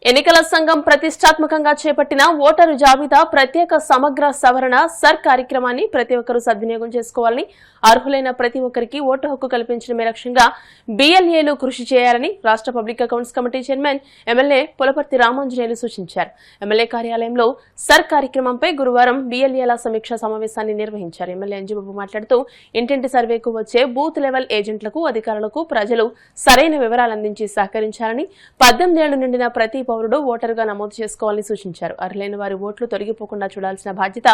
ఎన్నికల సంఘం ప్రతిష్టాత్మకంగా చేపట్టిన ఓటరు జాబితా ప్రత్యేక సమగ్ర సవరణ సర్ కార్యక్రమాన్ని ప్రతి ఒక్కరూ సద్వినియోగం చేసుకోవాలని, అర్హులైన ప్రతి ఒక్కరికి ఓటు హక్కు కల్పించడమే లక్ష్యంగా బీఎల్ఏలు కృషి చేయాలని రాష్ట్ర public accounts committee chairman MLA Pulaparthi Ramanjaneyulu సూచించారు. ఎమ్మెల్యే కార్యాలయంలో సర్ కార్యక్రమంపై గురువారం బీఎల్ఏల సమీక్షా సమావేశాన్ని నిర్వహించారు. ఎమ్మెల్యే అంజిబాబు మాట్లాడుతూ ఇంటింటి సర్వేకు వచ్చే బూత్ లెవెల్ ఏజెంట్లకు, అధికారులకు ప్రజలు సరైన వివరాలు అందించి సహకరించాలని, 18 ఏళ్లు నిండిన ప్రతి పౌరుడు ఓటరుగా నమోదు చేసుకోవాలని సూచించారు. అర్హులైన వారి ఓట్లు తొలగిపోకుండా చూడాల్సిన బాధ్యత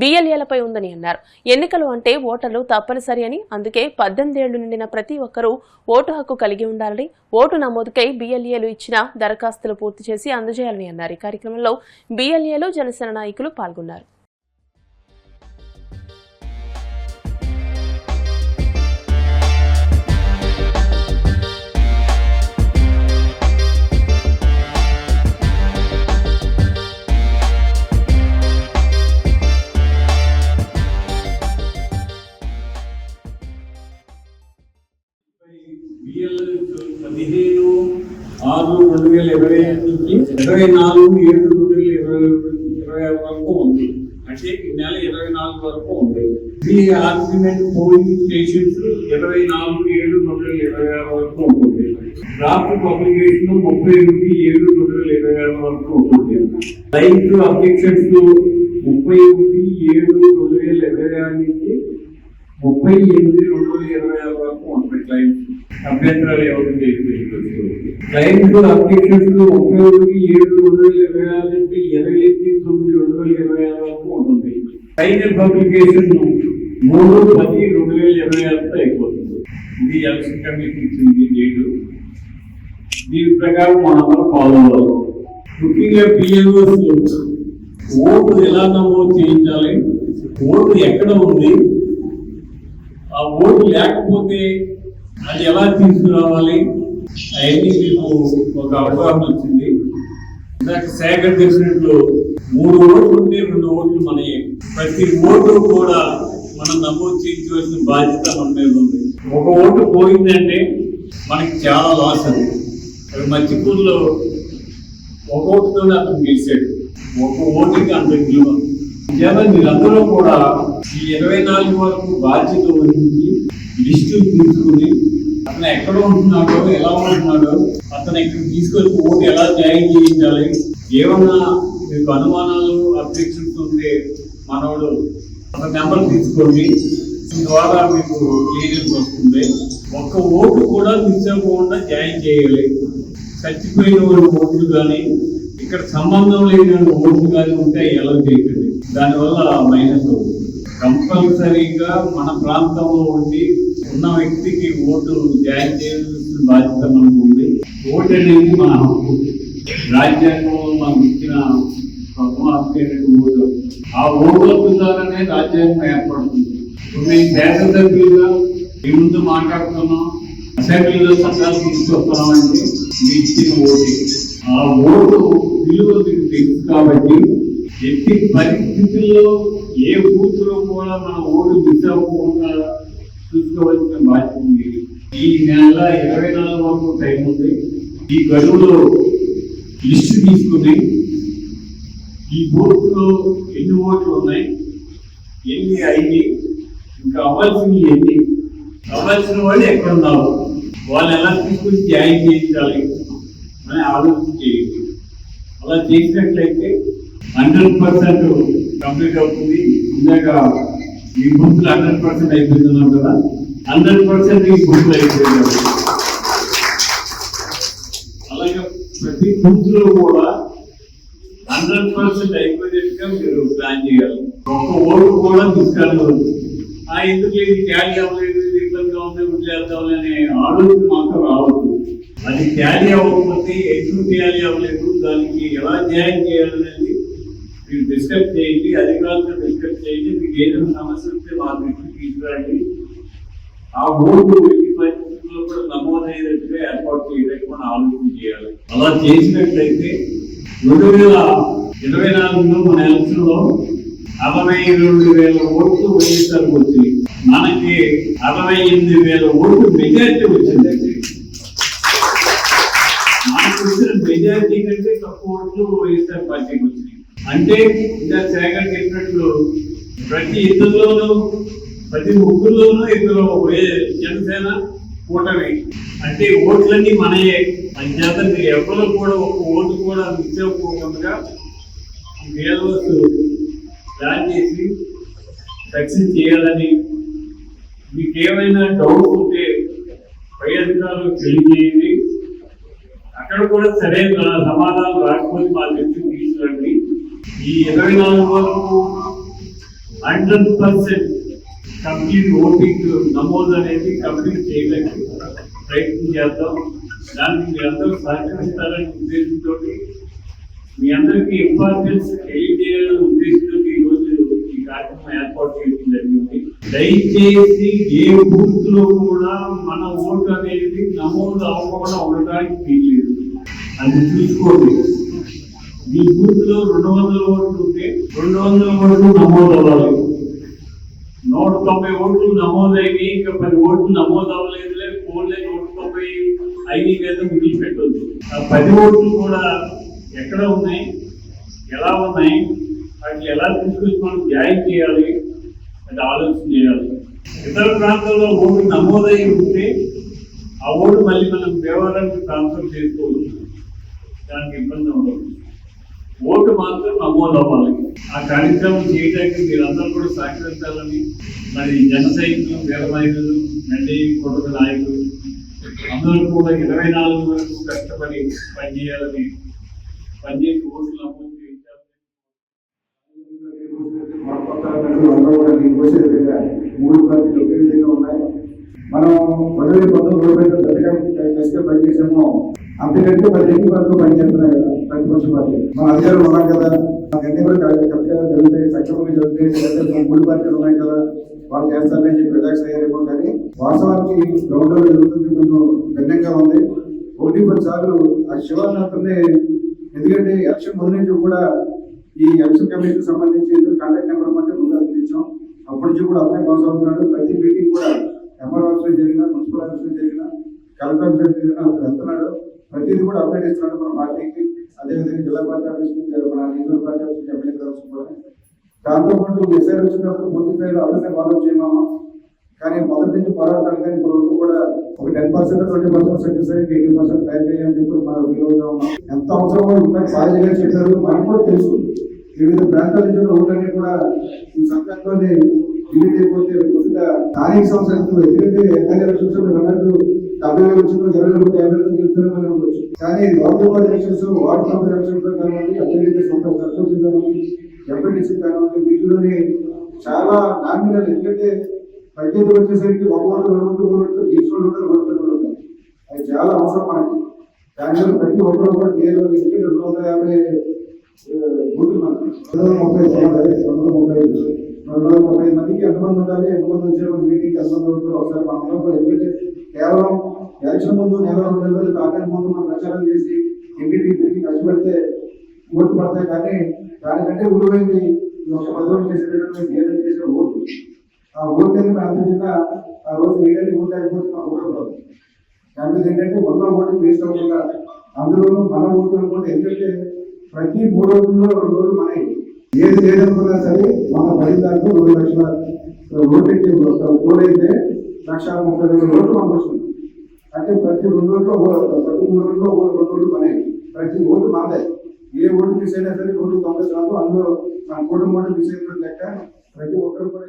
బీఎల్ఏలపై ఉందని అన్నారు. ఎన్నికలు అంటే ఓటర్లు తప్పనిసరి అని, అందుకే 18 ఏళ్లు నిండిన ప్రతి ఒక్కరూ ఓటు హక్కు కలిగి ఉండాలని, ఓటు నమోదుకై బీఎల్ఏలు ఇచ్చిన దరఖాస్తులు పూర్తి చేసి అందజేయాలని అన్నారు. ఈ కార్యక్రమంలో బీఎల్ఏలు, జనసేన నాయకులు పాల్గొన్నారు. నుంచి 24/7/2026 వరకు ఉంది. అంటే ఈ నెల 24 వరకు ఉంది. ఈ ఆర్గ్యుమెంట్ పోలింగ్ స్టేషన్స్ 24/7/2026 వరకు ఉంటుంది. డ్రాఫ్ట్ పబ్లికేషన్ 30/7/2026 వరకు ఉంటుంది. లైవ్ అబ్జెక్షన్స్ 31/7/2026 నుంచి 38/2026 వరకు ఉంటుంది. క్లైమ్స్ అభ్యంతరాలు ఎవరికి క్లైమ్స్ అబ్జెక్షన్స్ 31/7/2026 నుంచి 28/9/2026 వరకు ఉంటుంది. ఫైనల్ పబ్లికేషన్ 3/10/2026 అయిపోతుంది. ఇది ఎలక్షన్ కమిషన్ ఇచ్చింది డేటు. దీని ప్రకారం మనందరం ఫాలో అవ్వాలి. ముఖ్యంగా పిఎల్ఓస్ ఓటు ఎలా నమోదు చేయించాలి, ఓటు ఎక్కడ ఉంది, ఆ ఓటు లేకపోతే అది ఎలా తీసుకురావాలి అవన్నీ మీకు ఒక అవగాహన వచ్చింది. ఇందాక సేకరణ చేసినట్లు 3 ఓట్లు ఉంటే 2 ఓట్లు మనయే. ప్రతి ఓటు కూడా మనం నమోదు చేయించవలసిన బాధ్యత మన మీద ఉంది. ఒక ఓటు పోయిందంటే మనకి చాలా లాస్. అది మధ్యపూర్లో ఒక ఓటుతోనే అతను గెలిచాడు. ఒక ఓటుకి అంత విలువ. మీరందరూ కూడా ఈ 24 వరకు బాధ్యత వహించి లిస్టు తీసుకుని అతను ఎక్కడ ఉంటున్నాడో, ఎలా ఉంటున్నాడో, అతను ఇక్కడ తీసుకొని ఓటు ఎలా జాయిన్ చేయించాలి, ఏమన్నా మీకు అనుమానాలు, అబ్జెక్షన్స్ ఉంటే మనోడు ఒక నెంబర్ తీసుకోండి. ద్వారా మీకు క్లియరెన్స్ వస్తుంది. ఒక్క ఓటు కూడా మిస్ అవ్వకుండా జాయిన్ చేయాలి. చచ్చిపోయిన ఓట్లు కానీ, ఇక్కడ సంబంధం లేని ఓట్లు కానీ ఉంటే ఎలా చేయకండి. దానివల్ల మైనస్ అవుతుంది. కంపల్సరీగా మన ప్రాంతంలో ఉండి ఉన్న వ్యక్తికి ఓటు జాయిన్ చేయాల్సిన బాధ్యత మనకు ఉంది. ఓటు అనేది మన హక్కు. రాజ్యాంగంలో మనకు ఇచ్చిన ఓటు. ఆ ఓటు ద్వారానే రాజ్యాంగం ఏర్పడుతుంది. మేము శాసనసభ్యులుగా మీ ముందు మాట్లాడుతున్నాం, అసెంబ్లీలో చట్టాలు తీసుకొస్తున్నాం అంటే మీ ఇచ్చిన ఓటు. ఆ ఓటు విలువ మీకు తెలుసు కాబట్టి ఎట్టి పరిస్థితుల్లో ఏ బూత్ లో కూడా మన ఓటు మిస్ అవ్వకుండా చూసుకోవాల్సిన బాధ్యత ఉంది. ఈ నెల 24 వరకు టైం ఉంది. ఈ గడువులో లిస్టు తీసుకుని ఈ బూత్ లో ఎన్ని ఓట్లు ఉన్నాయి, ఎన్ని అయ్యి, ఇంకా అవ్వాల్సినవి ఎన్ని, అవ్వాల్సిన వాళ్ళు ఎక్కడున్నారు, వాళ్ళు ఎలా తీసుకుని జాయిన్ చేయించాలి అని ఆలోచన చేయండి. అలా చేసినట్లయితే 100% కంప్లీట్ అవుతుంది. ఇందాక ఈ బూత్ 100% అయిపోతున్నాం కదా, 100% ఈ బూత్ అయిపోయింది. అలాగే ప్రతి బూత్ లో కూడా 100% అయిపోయేట్టుగా మీరు ప్లాన్ చేయాలి. ఒక్క ఓటు కూడా తీసుకెళ్ళవద్దు. ఎందుకు ఇది ట్యాలీ అవ్వలేదు, ఇబ్బందిగా ఉంది, వదిలేద్దామని ఆలోచన మాత్రం రావద్దు. అది ట్యాలీ అవ్వకపోతే ఎందుకు ట్యాలీ అవ్వలేదు, దానికి ఎలా జాయిన్ చేయాలనేది మీరు డిస్కస్ చేయండి. అధికారులతో డిస్కస్ చేయండి. మీకు ఏదైనా సమస్య వస్తే మా దృష్టికి తీసుకురండి. ఆ ఓటు ఎన్ని పరిస్థితుల్లో కూడా నమోదయ్యేటట్టుగా ఏర్పాటు చేయడానికి మనం ఆలోచన చేయాలి. అలా చేసినట్లయితే 2024లో మన ఎలక్షన్ లో 62,000 ఓట్లు వైఎస్ఆర్ వచ్చింది. మనకి 68,000 ఓట్లు మెజారిటీ వచ్చిందండి. మనకు వచ్చిన మెజారిటీ మెజారిటీ కంటే తక్కువ ఓట్లు వైఎస్ఆర్ పార్టీకి వచ్చినాయి. అంటే ఇంకా సేకరణ చెప్పినట్లు ప్రతి ఇద్దరులోనూ ప్రతి ముగ్గురులోనూ ఇద్దరు జనసేన కూటమి. అంటే ఓట్లన్నీ మనయే. అంచేత మీరు ఎవరు కూడా ఒక ఓటు కూడా మిస్ అవ్వకుండా వేదవస్తు ప్లాన్ చేసి సక్సెస్ చేయాలని, మీకు ఏమైనా డౌట్ ఉంటే పై అధికారులకు తెలియజేయండి. అక్కడ కూడా సరైన సమాధానం రాకపోతే మా దృష్టికి తీసుకురండి. ఈ 24 వరకు 100% కంప్లీట్ ఓటింగ్ నమోదు అనేది కంప్లీట్ చేయడానికి ప్రయత్నం చేద్దాం. దానికి మీ అందరూ సహకరిస్తారనే ఉద్దేశంతో, మీ అందరికీ ఇంపార్టెన్స్ తెలియజేయాలనే ఉద్దేశంతో ఈరోజు ఈ కార్యక్రమం ఏర్పాటు చేయడం జరిగింది. దయచేసి ఏ బూత్ లో కూడా మన ఓటు అనేది నమోదు అవ్వకుండా ఉండడానికి వీల్లేదు. అది చూసుకోండి. మీ బూత్ లో 200 ఓట్లు ఉంటే 200 ఓట్లు నమోదు అవ్వాలి. 190 ఓట్లు నమోదైనవి, ఇంకా 10 ఓట్లు నమోదు అవ్వలేదులే, ఫోన్లే 190 అయిన మీద మిగిలిపెట్టొద్దు. ఆ 10 ఓట్లు కూడా ఎక్కడ ఉన్నాయి, ఎలా ఉన్నాయి, వాటిని ఎలా తీసుకొచ్చి మనం జాయిన్ చేయాలి అది ఆలోచన చేయాలి. ఇతర ప్రాంతాల్లో ఓటు నమోదై ఉంటే ఆ ఓటు మళ్ళీ మనం దేవాలయానికి ట్రాన్స్ఫర్ చేసుకోవచ్చు. దానికి ఇబ్బంది ఉండదు. ఓటు మాత్రం నమోదు అవ్వాలి. ఆ కార్యక్రమం చేయడానికి మీరందరూ కూడా సహకరించాలని, మరి జన సైనికులు, వీర మహిళలు, నడి కొడుకు నాయకులు అందరూ కూడా 24 వరకు కష్టపడి పనిచేయాలని, పనిచేసి ఓట్లు నమోదు చేయించాలి. మూడు పార్టీలు ఒకే విధంగా ఉన్నాయి. మనం 2019 పనిచేసామో అంతకంటే 10 వరకు పనిచేస్తున్నాయి కదా ప్రతిపక్ష పార్టీ. మన అధికారులు ఉన్నాం కదా, అన్ని కూడా కరెక్ట్గా జరుగుతాయి, సక్రమంగా జరుగుతాయి. మూడు పార్టీలు ఉన్నాయి కదా, వాళ్ళు చేస్తారని చెప్పి రిలాక్స్ అయ్యారేమో. కానీ వాస్తవానికి గ్రౌండ్ లో జరుగుతుంది కొంచెం భిన్నంగా ఉంది. 1-10 సార్లు ఆ శివానందనే, ఎందుకంటే ఎలక్షన్ ముందు నుంచి కూడా ఈ ఎలక్షన్ కమిషన్ సంబంధించి కాంటాక్ట్ నెంబర్ అంటే ముందు అందించాం. అప్పటి నుంచి కూడా అప్లై కొనసాగుతున్నాడు. ప్రతి మీటింగ్ కూడా ఎంఆర్ ఆఫీస్ జరిగినా, మున్సిపల్ ఆఫీస్ జరిగినా, కలెక్టర్ ఆఫీస్ జరిగినా వెళ్తున్నాడు. ప్రతిదీ కూడా అప్డేట్ ఇస్తున్నాడు మన పార్టీకి. అదేవిధంగా జిల్లా పార్టీ ఆఫీస్ నుంచి, మన రీజనల్ పార్టీ ఆఫీస్ నుంచి ఎమ్మెల్యే కలెక్షన్ కూడా. దాంతోపాటు ఎస్ఐ వచ్చినప్పుడు పూర్తి స్థాయిలో అతనే ఫాలో చేయమా. కానీ మొదటి నుంచి పోరాటాలు కానీ ఇప్పుడు వరకు కూడా ఒక 10%, 20% సక్సెస్ అయ్యి 80% టైం అయ్యని చెప్పి మనం ఫీల్ అవుతా ఉన్నాం. ఎంత అవసరమో ఇంకా బాగా చెప్పారు, మనకు కూడా తెలుసు. వివిధ ప్రాంతాల నుంచి ఓట్లన్నీ కూడా ఈ సంఘంలోనే డిలీట్ అయిపోతే కొద్దిగా స్థానిక సంస్థలు, ఎందుకంటే ఎమ్మెల్యే ఎలక్షన్స్ అన్నట్టు 70,000 వచ్చిందో 20,000 చెప్తున్నారు ఉండొచ్చు. కానీ local body elections, ward member elections కానివ్వండి, అదేవిధంగా సర్పంచ్ కానివ్వండి, ఎంపీటీసీ కానివ్వండి, వీటిలోనే చాలా నామినల్. ఎందుకంటే పంచాయతీ వచ్చేసరికి 1 ఓటు 2 ఓట్లు తీసుకోవడం అది చాలా అవసరం మనకి. దానివల్ల ప్రతి ఒక్కరు కూడా నేను 250 బూతులు మనకి 235 మందికి ఎంతమంది ఉండాలి, ఎంతమంది వచ్చే మీటింగ్ ఎంతమంది ఉంటారు ఒకసారి మనం కూడా. ఎందుకంటే కేవలం ఎలక్షన్ ముందు నెల 2 నెలలు కాకుండా ముందు మనం ప్రచారం చేసి ఇంటికి తిరిగి కష్టపడితే ఓట్లు పడతాయి. కానీ దానికంటే విలువైంది ఒక 10 రోజులు చేసేటటువంటి ఏదైనా చేసిన ఓట్లు. ఆ ఓటు అనేది అంతగా ఆ రోజు ఏదైనా ఓటు అయిపోతే మాకు ఓటు. దాని మీద ఏంటంటే 100 ఓట్లు వేస్ట్ అవ్వకుండా అందులో మన ఓట్లు కూడా. ఎందుకంటే ప్రతి 3 రోజుల్లో 2 రోజులు మనకి ఏది లేదనుకున్నా సరే మన 10 దాంట్లో 2 లక్షల ఓటైతే 1,30,30,000 ఓట్లు మనకు వస్తుంది. అంటే ప్రతి 2 రోజుల్లో ప్రతి 3 రోజుల్లో 2 రోజులు మనకి. ప్రతి ఓటు మనదే. ఏ ఓటు మిస్ అయినా సరే 190 శాతం అందులో మన కూటమి ఓటు మిస్ అయినట్టు లెక్క. ప్రతి ఒక్కరు కూడా